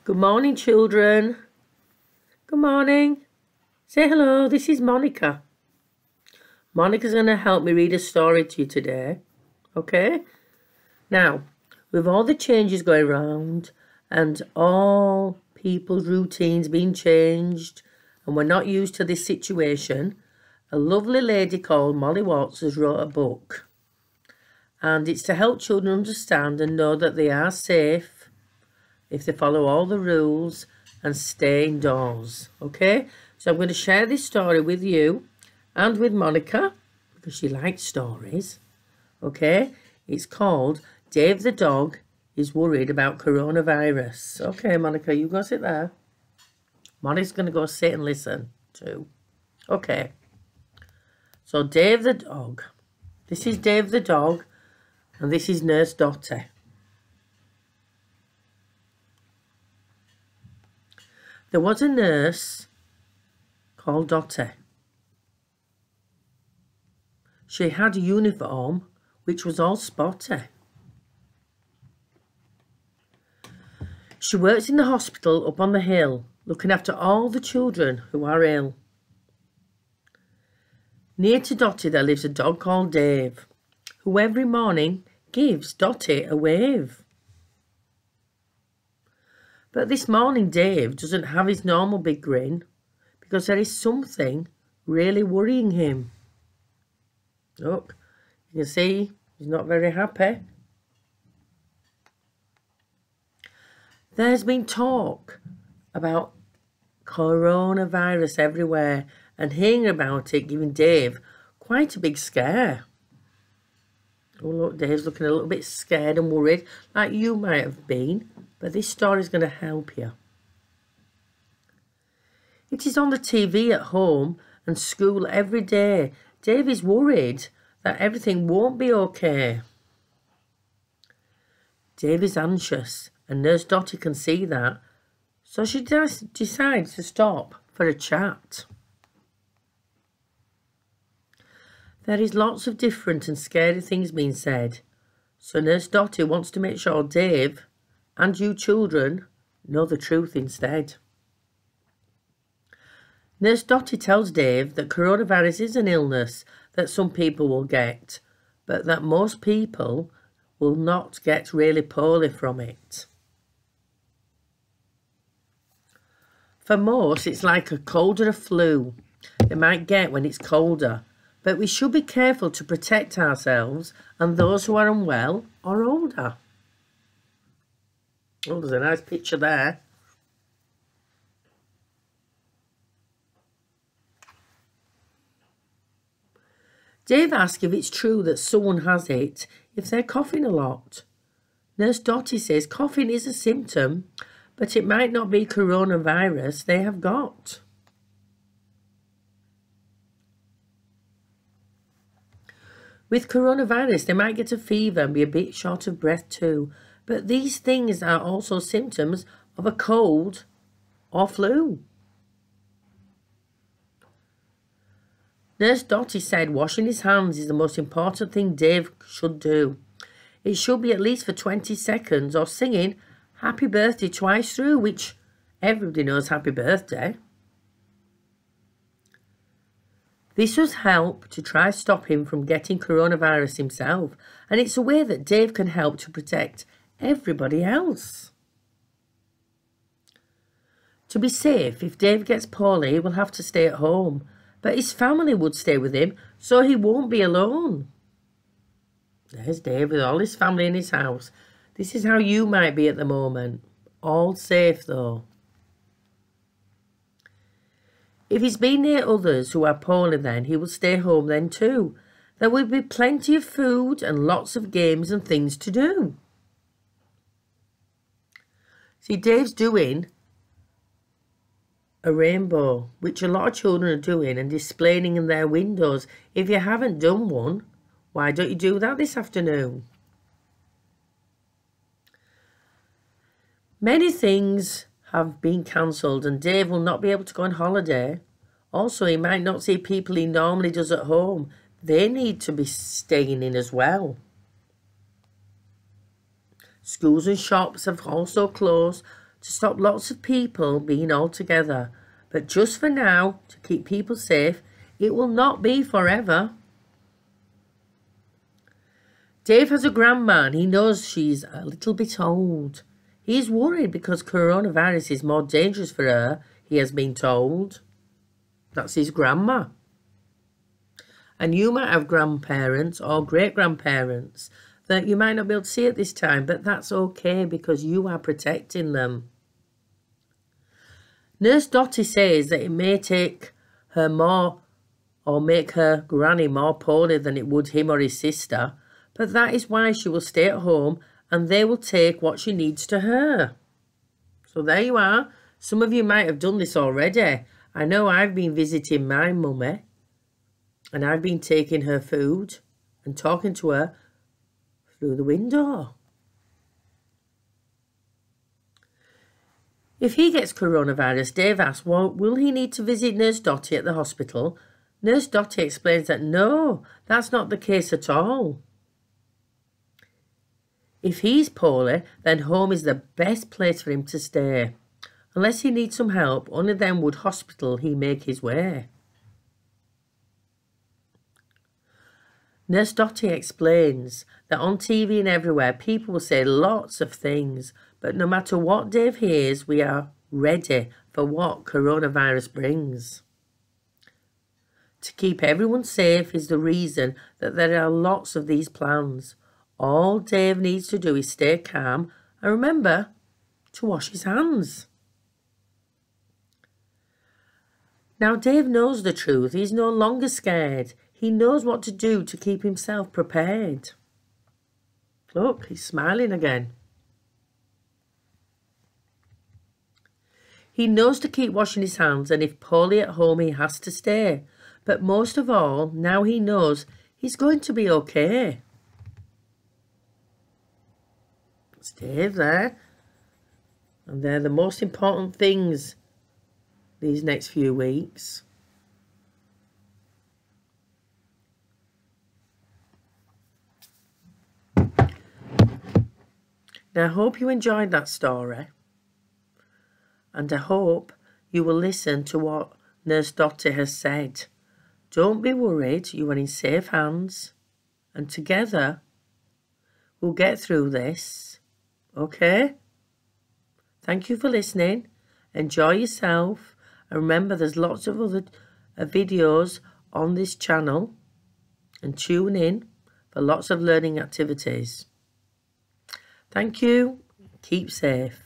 Good morning, children. Good morning. Say hello, this is Monica. Monica's going to help me read a story to you today, okay? Now, with all the changes going around and all people's routines being changed and we're not used to this situation, a lovely lady called Molly Watts has wrote a book. And it's to help children understand and know that they are safe if they follow all the rules and stay indoors, okay? So I'm going to share this story with you and with Monica because she likes stories, okay? It's called Dave the Dog is Worried About Coronavirus. Okay, Monica, you go sit there. Monica's going to go sit and listen too. Okay. So Dave the Dog. This is Dave the Dog and this is Nurse Dotty. There was a nurse called Dotty. She had a uniform which was all spotty. She works in the hospital up on the hill, looking after all the children who are ill. Near to Dotty there lives a dog called Dave, who every morning gives Dotty a wave. But this morning Dave doesn't have his normal big grin because there is something really worrying him. Look, you can see he's not very happy. There's been talk about coronavirus everywhere and hearing about it giving Dave quite a big scare. Oh look, Dave's looking a little bit scared and worried like you might have been. But this story is going to help you. It is on the TV at home and school every day. Dave is worried that everything won't be okay. Dave is anxious and Nurse Dotty can see that. So she decides to stop for a chat. There is lots of different and scary things being said. So Nurse Dotty wants to make sure Dave and you children know the truth instead. Nurse Dotty tells Dave that coronavirus is an illness that some people will get, but that most people will not get really poorly from it. For most, it's like a cold or a flu they might get when it's colder, but we should be careful to protect ourselves and those who are unwell or older. Oh, there's a nice picture there. Dave asks if it's true that someone has it if they're coughing a lot. Nurse Dotty says coughing is a symptom, but it might not be coronavirus they have got. With coronavirus, they might get a fever and be a bit short of breath too. But these things are also symptoms of a cold or flu. Nurse Dotty said washing his hands is the most important thing Dave should do. It should be at least for 20 seconds or singing happy birthday twice through, which everybody knows happy birthday. This was help to try stop him from getting coronavirus himself, and it's a way that Dave can help to protect everybody else. To be safe, if Dave gets poorly, he will have to stay at home, but his family would stay with him, so he won't be alone. There's Dave with all his family in his house. This is how you might be at the moment. All safe though. If he's been near others who are poorly then, he will stay home then too. There will be plenty of food and lots of games and things to do. See, Dave's doing a rainbow, which a lot of children are doing and displaying in their windows. If you haven't done one, why don't you do that this afternoon? Many things have been cancelled and Dave will not be able to go on holiday. Also, he might not see people he normally does at home. They need to be staying in as well. Schools and shops have also closed, to stop lots of people being all together. But just for now, to keep people safe, it will not be forever. Dave has a grandma and he knows she's a little bit old. He's worried because coronavirus is more dangerous for her, he has been told. That's his grandma. And you might have grandparents or great-grandparents that you might not be able to see at this time, but that's okay because you are protecting them. Nurse Dottie says that it may take her more or make her granny more poorly than it would him or his sister, but that is why she will stay at home and they will take what she needs to her. So there you are. Some of you might have done this already. I know I've been visiting my mummy and I've been taking her food and talking to her through the window. If he gets coronavirus, Dave asks, well, will he need to visit Nurse Dottie at the hospital? Nurse Dottie explains that no, that's not the case at all. If he's poorly, then home is the best place for him to stay. Unless he needs some help, only then would hospital he make his way. Nurse Dottie explains that on TV and everywhere, people will say lots of things, but no matter what Dave hears, we are ready for what coronavirus brings. To keep everyone safe is the reason that there are lots of these plans. All Dave needs to do is stay calm and remember to wash his hands. Now Dave knows the truth. He's no longer scared. He knows what to do to keep himself prepared. Look, he's smiling again. He knows to keep washing his hands, and if poorly at home, he has to stay. But most of all, now he knows he's going to be okay. It's Dave there. And they're the most important things these next few weeks. Now, I hope you enjoyed that story. And I hope you will listen to what Nurse Dottie has said. Don't be worried, you are in safe hands. And together, we'll get through this. Okay? Thank you for listening. Enjoy yourself. And remember, there's lots of other videos on this channel. And tune in for lots of learning activities. Thank you. Keep safe.